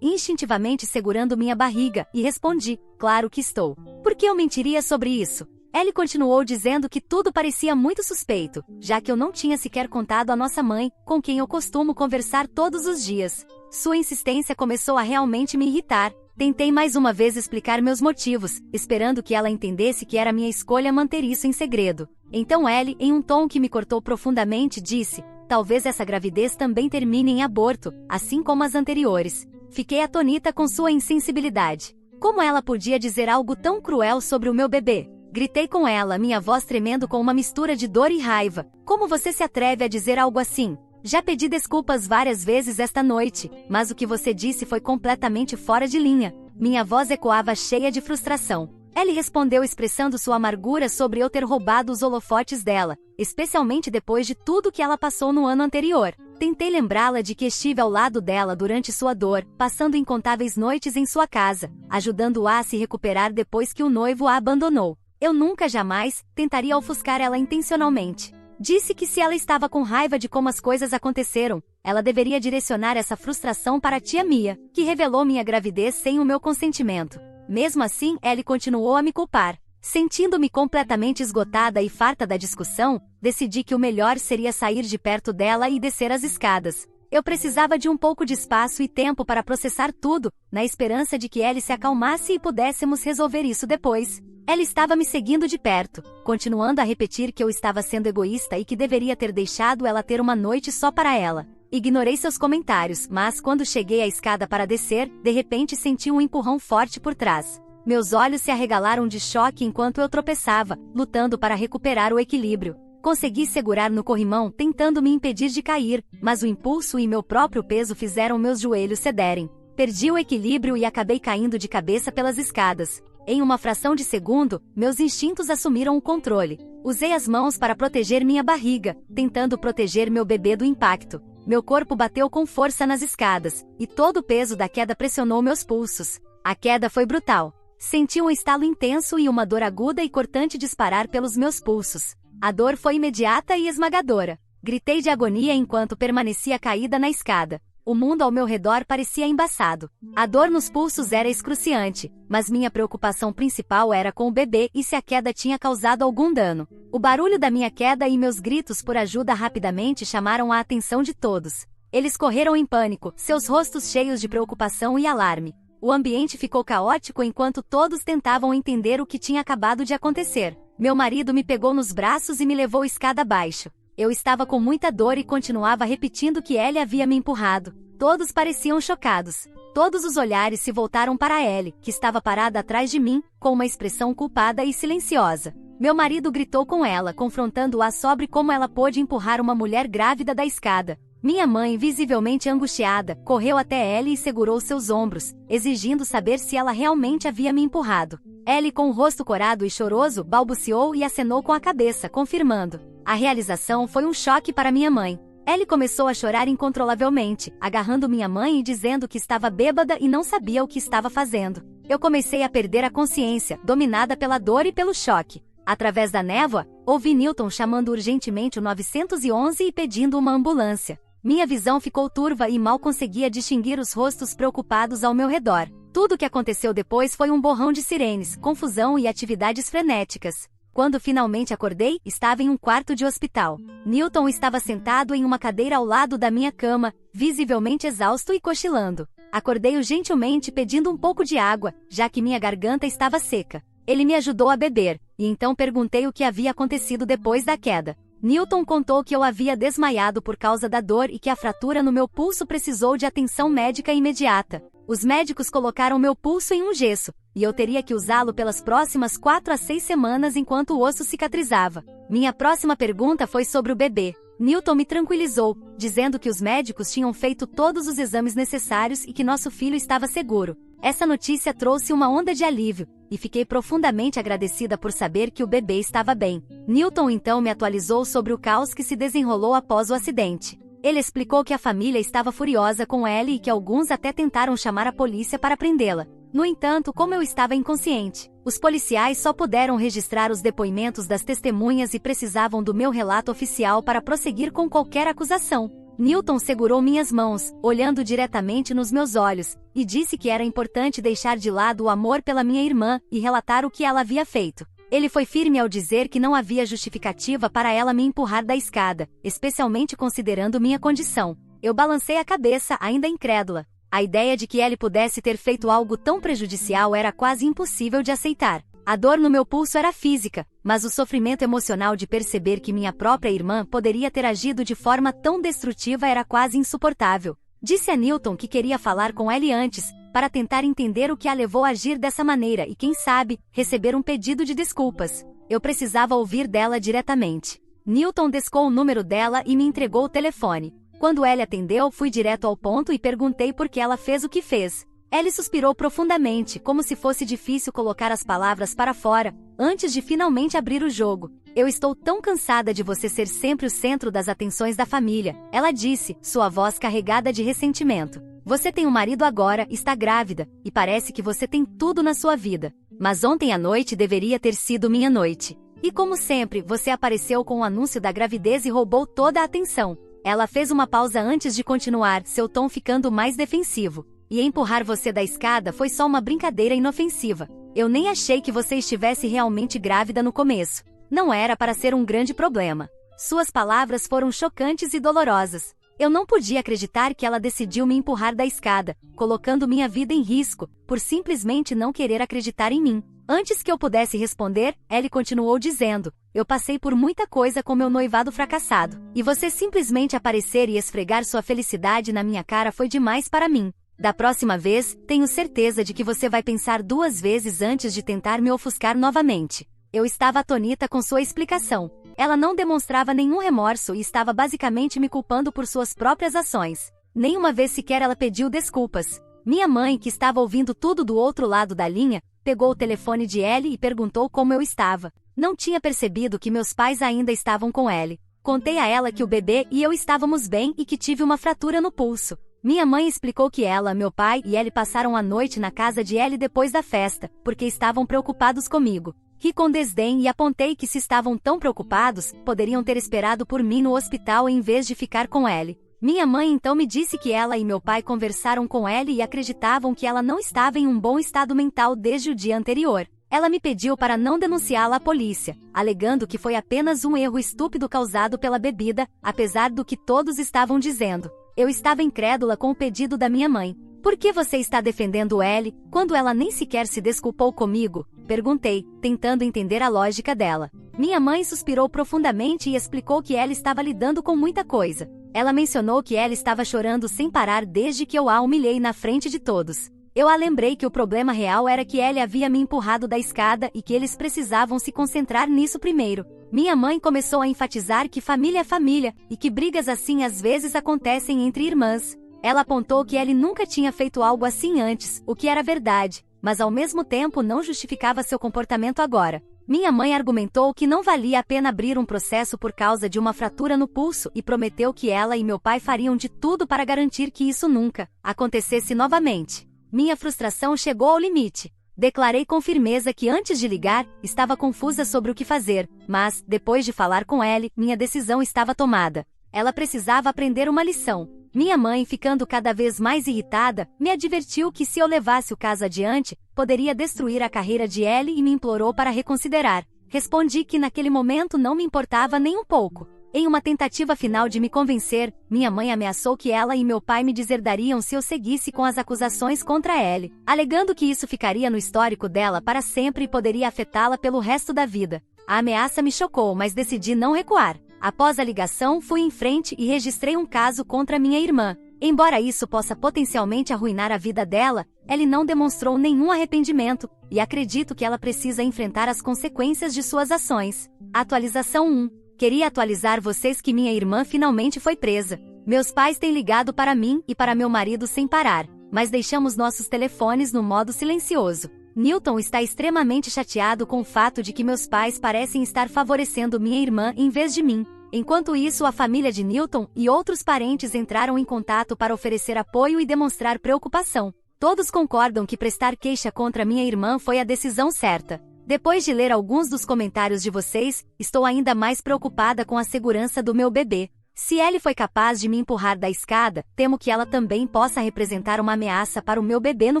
instintivamente segurando minha barriga, e respondi: "Claro que estou." Por que eu mentiria sobre isso? Ellie continuou dizendo que tudo parecia muito suspeito, já que eu não tinha sequer contado à nossa mãe, com quem eu costumo conversar todos os dias. Sua insistência começou a realmente me irritar. Tentei mais uma vez explicar meus motivos, esperando que ela entendesse que era minha escolha manter isso em segredo. Então Ellie, em um tom que me cortou profundamente, disse: "Talvez essa gravidez também termine em aborto, assim como as anteriores." Fiquei atonita com sua insensibilidade. Como ela podia dizer algo tão cruel sobre o meu bebê? Gritei com ela, minha voz tremendo com uma mistura de dor e raiva. "Como você se atreve a dizer algo assim? Já pedi desculpas várias vezes esta noite, mas o que você disse foi completamente fora de linha." Minha voz ecoava cheia de frustração. Ellie respondeu expressando sua amargura sobre eu ter roubado os holofotes dela, especialmente depois de tudo que ela passou no ano anterior. Tentei lembrá-la de que estive ao lado dela durante sua dor, passando incontáveis noites em sua casa, ajudando-a a se recuperar depois que o noivo a abandonou. Eu nunca jamais tentaria ofuscar ela intencionalmente. Disse que se ela estava com raiva de como as coisas aconteceram, ela deveria direcionar essa frustração para a tia Mia, que revelou minha gravidez sem o meu consentimento. Mesmo assim, Ellie continuou a me culpar. Sentindo-me completamente esgotada e farta da discussão, decidi que o melhor seria sair de perto dela e descer as escadas. Eu precisava de um pouco de espaço e tempo para processar tudo, na esperança de que Ellie se acalmasse e pudéssemos resolver isso depois. Ela estava me seguindo de perto, continuando a repetir que eu estava sendo egoísta e que deveria ter deixado ela ter uma noite só para ela. Ignorei seus comentários, mas quando cheguei à escada para descer, de repente senti um empurrão forte por trás. Meus olhos se arregalaram de choque enquanto eu tropeçava, lutando para recuperar o equilíbrio. Consegui segurar no corrimão, tentando me impedir de cair, mas o impulso e meu próprio peso fizeram meus joelhos cederem. Perdi o equilíbrio e acabei caindo de cabeça pelas escadas. Em uma fração de segundo, meus instintos assumiram o controle. Usei as mãos para proteger minha barriga, tentando proteger meu bebê do impacto. Meu corpo bateu com força nas escadas, e todo o peso da queda pressionou meus pulsos. A queda foi brutal. Senti um estalo intenso e uma dor aguda e cortante disparar pelos meus pulsos. A dor foi imediata e esmagadora. Gritei de agonia enquanto permanecia caída na escada. O mundo ao meu redor parecia embaçado. A dor nos pulsos era excruciante, mas minha preocupação principal era com o bebê e se a queda tinha causado algum dano. O barulho da minha queda e meus gritos por ajuda rapidamente chamaram a atenção de todos. Eles correram em pânico, seus rostos cheios de preocupação e alarme. O ambiente ficou caótico enquanto todos tentavam entender o que tinha acabado de acontecer. Meu marido me pegou nos braços e me levou escada abaixo. Eu estava com muita dor e continuava repetindo que Ellie havia me empurrado. Todos pareciam chocados. Todos os olhares se voltaram para Ellie, que estava parada atrás de mim, com uma expressão culpada e silenciosa. Meu marido gritou com ela, confrontando-a sobre como ela pôde empurrar uma mulher grávida da escada. Minha mãe, visivelmente angustiada, correu até Ellie e segurou seus ombros, exigindo saber se ela realmente havia me empurrado. Ellie, com o rosto corado e choroso, balbuciou e acenou com a cabeça, confirmando. A realização foi um choque para minha mãe. Ellie começou a chorar incontrolavelmente, agarrando minha mãe e dizendo que estava bêbada e não sabia o que estava fazendo. Eu comecei a perder a consciência, dominada pela dor e pelo choque. Através da névoa, ouvi Newton chamando urgentemente o 911 e pedindo uma ambulância. Minha visão ficou turva e mal conseguia distinguir os rostos preocupados ao meu redor. Tudo o que aconteceu depois foi um borrão de sirenes, confusão e atividades frenéticas. Quando finalmente acordei, estava em um quarto de hospital. Newton estava sentado em uma cadeira ao lado da minha cama, visivelmente exausto e cochilando. Acordei-o gentilmente pedindo um pouco de água, já que minha garganta estava seca. Ele me ajudou a beber, e então perguntei o que havia acontecido depois da queda. Newton contou que eu havia desmaiado por causa da dor e que a fratura no meu pulso precisou de atenção médica imediata. Os médicos colocaram meu pulso em um gesso, e eu teria que usá-lo pelas próximas 4 a 6 semanas enquanto o osso cicatrizava. Minha próxima pergunta foi sobre o bebê. Newton me tranquilizou, dizendo que os médicos tinham feito todos os exames necessários e que nosso filho estava seguro. Essa notícia trouxe uma onda de alívio, e fiquei profundamente agradecida por saber que o bebê estava bem. Newton então me atualizou sobre o caos que se desenrolou após o acidente. Ele explicou que a família estava furiosa com Ellie e que alguns até tentaram chamar a polícia para prendê-la. No entanto, como eu estava inconsciente, os policiais só puderam registrar os depoimentos das testemunhas e precisavam do meu relato oficial para prosseguir com qualquer acusação. Newton segurou minhas mãos, olhando diretamente nos meus olhos, e disse que era importante deixar de lado o amor pela minha irmã e relatar o que ela havia feito. Ele foi firme ao dizer que não havia justificativa para ela me empurrar da escada, especialmente considerando minha condição. Eu balancei a cabeça, ainda incrédula. A ideia de que Ellie pudesse ter feito algo tão prejudicial era quase impossível de aceitar. A dor no meu pulso era física, mas o sofrimento emocional de perceber que minha própria irmã poderia ter agido de forma tão destrutiva era quase insuportável. Disse a Newton que queria falar com Ellie antes, para tentar entender o que a levou a agir dessa maneira e, quem sabe, receber um pedido de desculpas. Eu precisava ouvir dela diretamente. Newton descou o número dela e me entregou o telefone. Quando Ellie atendeu, fui direto ao ponto e perguntei por que ela fez o que fez. Ellie suspirou profundamente, como se fosse difícil colocar as palavras para fora, antes de finalmente abrir o jogo. Eu estou tão cansada de você ser sempre o centro das atenções da família, ela disse, sua voz carregada de ressentimento. Você tem um marido agora, está grávida, e parece que você tem tudo na sua vida. Mas ontem à noite deveria ter sido minha noite. E como sempre, você apareceu com o anúncio da gravidez e roubou toda a atenção. Ela fez uma pausa antes de continuar, seu tom ficando mais defensivo. E empurrar você da escada foi só uma brincadeira inofensiva. Eu nem achei que você estivesse realmente grávida no começo. Não era para ser um grande problema. Suas palavras foram chocantes e dolorosas. Eu não podia acreditar que ela decidiu me empurrar da escada, colocando minha vida em risco, por simplesmente não querer acreditar em mim. Antes que eu pudesse responder, Ellie continuou dizendo: eu passei por muita coisa com meu noivado fracassado, e você simplesmente aparecer e esfregar sua felicidade na minha cara foi demais para mim. Da próxima vez, tenho certeza de que você vai pensar 2 vezes antes de tentar me ofuscar novamente. Eu estava atônita com sua explicação. Ela não demonstrava nenhum remorso e estava basicamente me culpando por suas próprias ações. Nenhuma vez sequer ela pediu desculpas. Minha mãe, que estava ouvindo tudo do outro lado da linha, pegou o telefone de Ellie e perguntou como eu estava. Não tinha percebido que meus pais ainda estavam com Ellie. Contei a ela que o bebê e eu estávamos bem e que tive uma fratura no pulso. Minha mãe explicou que ela, meu pai e Ellie passaram a noite na casa de Ellie depois da festa, porque estavam preocupados comigo. Ri com desdém e apontei que se estavam tão preocupados, poderiam ter esperado por mim no hospital em vez de ficar com Ellie. Minha mãe então me disse que ela e meu pai conversaram com Ellie e acreditavam que ela não estava em um bom estado mental desde o dia anterior. Ela me pediu para não denunciá-la à polícia, alegando que foi apenas um erro estúpido causado pela bebida, apesar do que todos estavam dizendo. Eu estava incrédula com o pedido da minha mãe. Por que você está defendendo Ellie, quando ela nem sequer se desculpou comigo? Perguntei, tentando entender a lógica dela. Minha mãe suspirou profundamente e explicou que ela estava lidando com muita coisa. Ela mencionou que ela estava chorando sem parar desde que eu a humilhei na frente de todos. Eu a lembrei que o problema real era que Ellie havia me empurrado da escada e que eles precisavam se concentrar nisso primeiro. Minha mãe começou a enfatizar que família é família, e que brigas assim às vezes acontecem entre irmãs. Ela apontou que Ellie nunca tinha feito algo assim antes, o que era verdade, mas ao mesmo tempo não justificava seu comportamento agora. Minha mãe argumentou que não valia a pena abrir um processo por causa de uma fratura no pulso e prometeu que ela e meu pai fariam de tudo para garantir que isso nunca acontecesse novamente. Minha frustração chegou ao limite. Declarei com firmeza que antes de ligar, estava confusa sobre o que fazer, mas, depois de falar com Ellie, minha decisão estava tomada. Ela precisava aprender uma lição. Minha mãe, ficando cada vez mais irritada, me advertiu que se eu levasse o caso adiante, poderia destruir a carreira de Ellie e me implorou para reconsiderar. Respondi que naquele momento não me importava nem um pouco. Em uma tentativa final de me convencer, minha mãe ameaçou que ela e meu pai me deserdariam se eu seguisse com as acusações contra Ellie, alegando que isso ficaria no histórico dela para sempre e poderia afetá-la pelo resto da vida. A ameaça me chocou, mas decidi não recuar. Após a ligação, fui em frente e registrei um caso contra minha irmã. Embora isso possa potencialmente arruinar a vida dela, Ellie não demonstrou nenhum arrependimento, e acredito que ela precisa enfrentar as consequências de suas ações. Atualização 1. Queria atualizar vocês que minha irmã finalmente foi presa. Meus pais têm ligado para mim e para meu marido sem parar, mas deixamos nossos telefones no modo silencioso. Newton está extremamente chateado com o fato de que meus pais parecem estar favorecendo minha irmã em vez de mim. Enquanto isso, a família de Newton e outros parentes entraram em contato para oferecer apoio e demonstrar preocupação. Todos concordam que prestar queixa contra minha irmã foi a decisão certa. Depois de ler alguns dos comentários de vocês, estou ainda mais preocupada com a segurança do meu bebê. Se Ellie foi capaz de me empurrar da escada, temo que ela também possa representar uma ameaça para o meu bebê no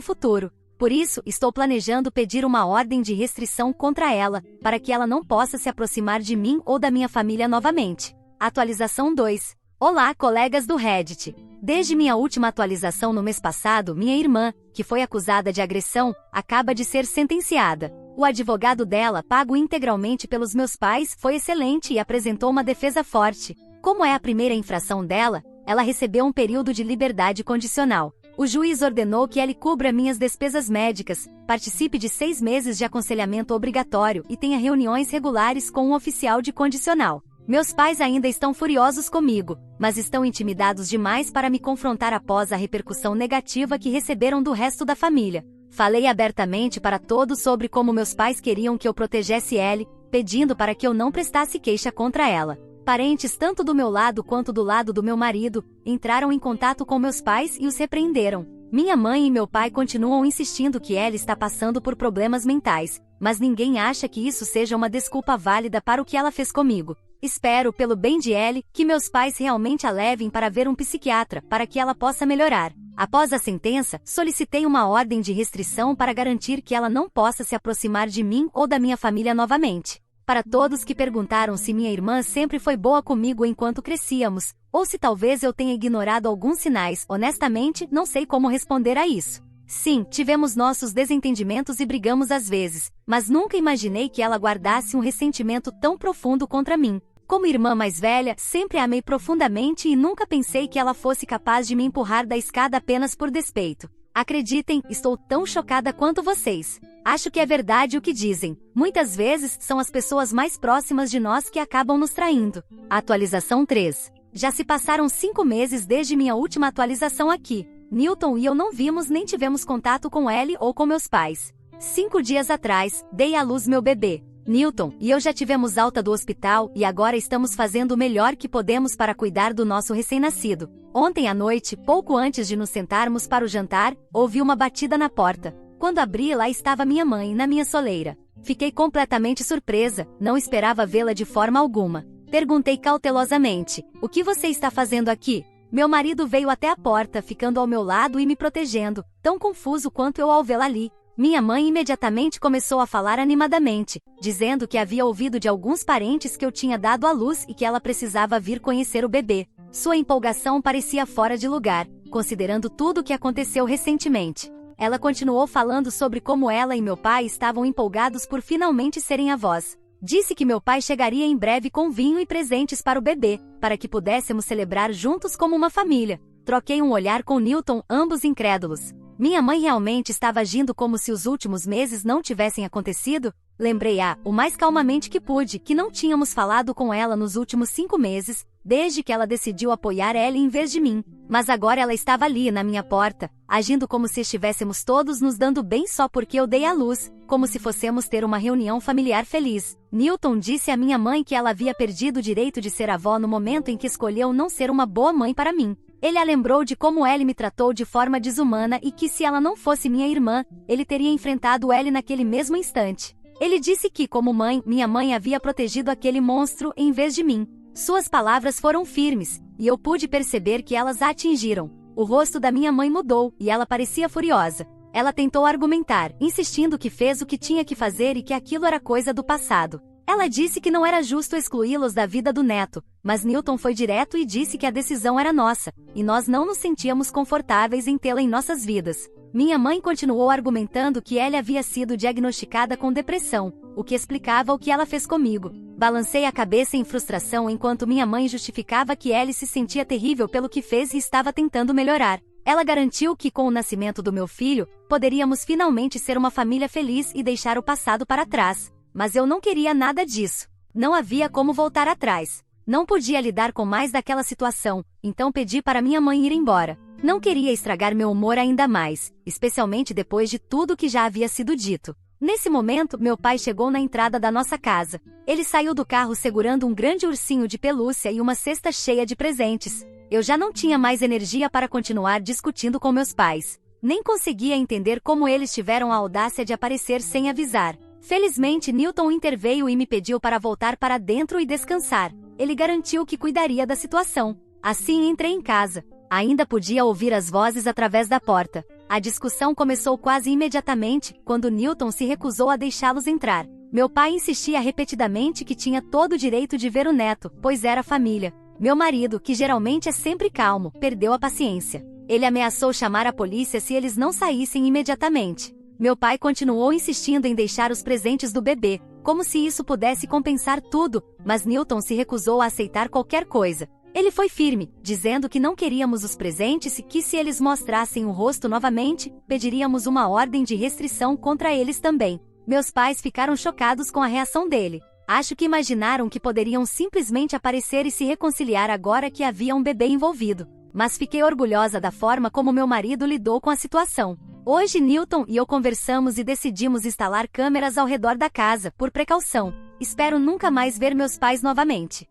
futuro. Por isso, estou planejando pedir uma ordem de restrição contra ela, para que ela não possa se aproximar de mim ou da minha família novamente. Atualização 2. Olá, colegas do Reddit. Desde minha última atualização no mês passado, minha irmã, que foi acusada de agressão, acaba de ser sentenciada. O advogado dela, pago integralmente pelos meus pais, foi excelente e apresentou uma defesa forte. Como é a primeira infração dela, ela recebeu um período de liberdade condicional. O juiz ordenou que ele cubra minhas despesas médicas, participe de 6 meses de aconselhamento obrigatório e tenha reuniões regulares com um oficial de condicional. Meus pais ainda estão furiosos comigo, mas estão intimidados demais para me confrontar após a repercussão negativa que receberam do resto da família. Falei abertamente para todos sobre como meus pais queriam que eu protegesse Ellie, pedindo para que eu não prestasse queixa contra ela. Parentes tanto do meu lado quanto do lado do meu marido entraram em contato com meus pais e os repreenderam. Minha mãe e meu pai continuam insistindo que Ellie está passando por problemas mentais, mas ninguém acha que isso seja uma desculpa válida para o que ela fez comigo. Espero, pelo bem de Ellie, que meus pais realmente a levem para ver um psiquiatra, para que ela possa melhorar. Após a sentença, solicitei uma ordem de restrição para garantir que ela não possa se aproximar de mim ou da minha família novamente. Para todos que perguntaram se minha irmã sempre foi boa comigo enquanto crescíamos, ou se talvez eu tenha ignorado alguns sinais, honestamente, não sei como responder a isso. Sim, tivemos nossos desentendimentos e brigamos às vezes, mas nunca imaginei que ela guardasse um ressentimento tão profundo contra mim. Como irmã mais velha, sempre a amei profundamente e nunca pensei que ela fosse capaz de me empurrar da escada apenas por despeito. Acreditem, estou tão chocada quanto vocês. Acho que é verdade o que dizem. Muitas vezes são as pessoas mais próximas de nós que acabam nos traindo. Atualização 3. Já se passaram 5 meses desde minha última atualização aqui. Newton e eu não vimos nem tivemos contato com Ellie ou com meus pais. 5 dias atrás, dei à luz meu bebê. Newton e eu já tivemos alta do hospital e agora estamos fazendo o melhor que podemos para cuidar do nosso recém-nascido. Ontem à noite, pouco antes de nos sentarmos para o jantar, ouvi uma batida na porta. Quando abri, lá estava minha mãe, na minha soleira. Fiquei completamente surpresa, não esperava vê-la de forma alguma. Perguntei cautelosamente: "O que você está fazendo aqui?" Meu marido veio até a porta, ficando ao meu lado e me protegendo, tão confuso quanto eu ao vê-la ali. Minha mãe imediatamente começou a falar animadamente, dizendo que havia ouvido de alguns parentes que eu tinha dado à luz e que ela precisava vir conhecer o bebê. Sua empolgação parecia fora de lugar, considerando tudo o que aconteceu recentemente. Ela continuou falando sobre como ela e meu pai estavam empolgados por finalmente serem avós. Disse que meu pai chegaria em breve com vinho e presentes para o bebê, para que pudéssemos celebrar juntos como uma família. Troquei um olhar com Newton, ambos incrédulos. Minha mãe realmente estava agindo como se os últimos meses não tivessem acontecido? Lembrei o mais calmamente que pude, que não tínhamos falado com ela nos últimos 5 meses, desde que ela decidiu apoiar Ellie em vez de mim. Mas agora ela estava ali, na minha porta, agindo como se estivéssemos todos nos dando bem só porque eu dei à luz, como se fossemos ter uma reunião familiar feliz. Newton disse à minha mãe que ela havia perdido o direito de ser avó no momento em que escolheu não ser uma boa mãe para mim. Ele a lembrou de como Ellie me tratou de forma desumana e que se ela não fosse minha irmã, ele teria enfrentado Ellie naquele mesmo instante. Ele disse que, como mãe, minha mãe havia protegido aquele monstro em vez de mim. Suas palavras foram firmes, e eu pude perceber que elas a atingiram. O rosto da minha mãe mudou, e ela parecia furiosa. Ela tentou argumentar, insistindo que fez o que tinha que fazer e que aquilo era coisa do passado. Ela disse que não era justo excluí-los da vida do neto, mas Newton foi direto e disse que a decisão era nossa, e nós não nos sentíamos confortáveis em tê-la em nossas vidas. Minha mãe continuou argumentando que Ellie havia sido diagnosticada com depressão, o que explicava o que ela fez comigo. Balancei a cabeça em frustração enquanto minha mãe justificava que Ellie se sentia terrível pelo que fez e estava tentando melhorar. Ela garantiu que com o nascimento do meu filho, poderíamos finalmente ser uma família feliz e deixar o passado para trás. Mas eu não queria nada disso. Não havia como voltar atrás. Não podia lidar com mais daquela situação, então pedi para minha mãe ir embora. Não queria estragar meu humor ainda mais, especialmente depois de tudo que já havia sido dito. Nesse momento, meu pai chegou na entrada da nossa casa. Ele saiu do carro segurando um grande ursinho de pelúcia e uma cesta cheia de presentes. Eu já não tinha mais energia para continuar discutindo com meus pais. Nem conseguia entender como eles tiveram a audácia de aparecer sem avisar. Felizmente, Newton interveio e me pediu para voltar para dentro e descansar. Ele garantiu que cuidaria da situação. Assim entrei em casa. Ainda podia ouvir as vozes através da porta. A discussão começou quase imediatamente, quando Newton se recusou a deixá-los entrar. Meu pai insistia repetidamente que tinha todo o direito de ver o neto, pois era família. Meu marido, que geralmente é sempre calmo, perdeu a paciência. Ele ameaçou chamar a polícia se eles não saíssem imediatamente. Meu pai continuou insistindo em deixar os presentes do bebê, como se isso pudesse compensar tudo, mas Newton se recusou a aceitar qualquer coisa. Ele foi firme, dizendo que não queríamos os presentes e que se eles mostrassem o rosto novamente, pediríamos uma ordem de restrição contra eles também. Meus pais ficaram chocados com a reação dele. Acho que imaginaram que poderiam simplesmente aparecer e se reconciliar agora que havia um bebê envolvido. Mas fiquei orgulhosa da forma como meu marido lidou com a situação. Hoje Newton e eu conversamos e decidimos instalar câmeras ao redor da casa, por precaução. Espero nunca mais ver meus pais novamente.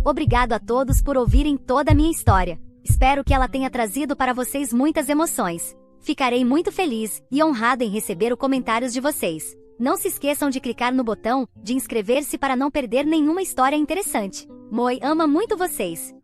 Obrigado a todos por ouvirem toda a minha história. Espero que ela tenha trazido para vocês muitas emoções. Ficarei muito feliz e honrada em receber os comentários de vocês. Não se esqueçam de clicar no botão de inscrever-se para não perder nenhuma história interessante. Moi ama muito vocês.